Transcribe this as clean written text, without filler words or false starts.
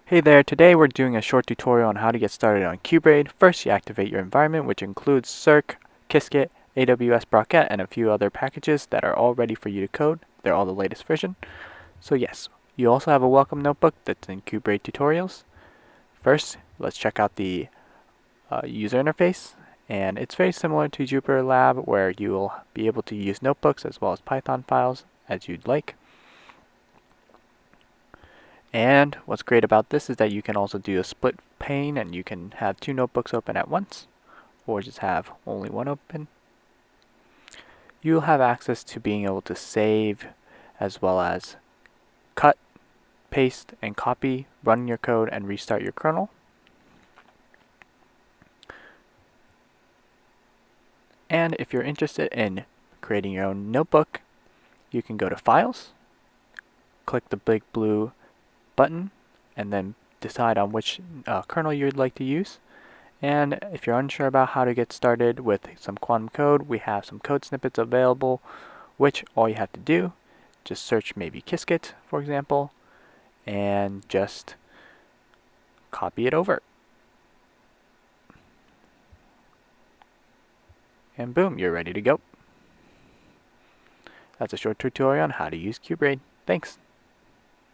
Hey there, today we're doing a short tutorial on how to get started on qbraid. First, you activate your environment, which includes Circ, Qiskit, AWS Brocket, and a few other packages that are all ready for you to code. They're all the latest version. So yes, you also have a welcome notebook that's in qbraid-tutorials. First, let's check out the user interface. And it's very similar to Jupyter Lab, where you'll be able to use notebooks as well as Python files as you'd like. And what's great about this is that you can also do a split pane, and you can have two notebooks open at once, or just have only one open. You'll have access to being able to save, as well as cut, paste, and copy, run your code, and restart your kernel. And if you're interested in creating your own notebook, you can go to Files, click the big blue button, and then decide on which kernel you'd like to use. And if you're unsure about how to get started with some quantum code, we have some code snippets available, which all you have to do, just search maybe Qiskit, for example, and just copy it over. And boom, you're ready to go. That's a short tutorial on how to use qbraid. Thanks.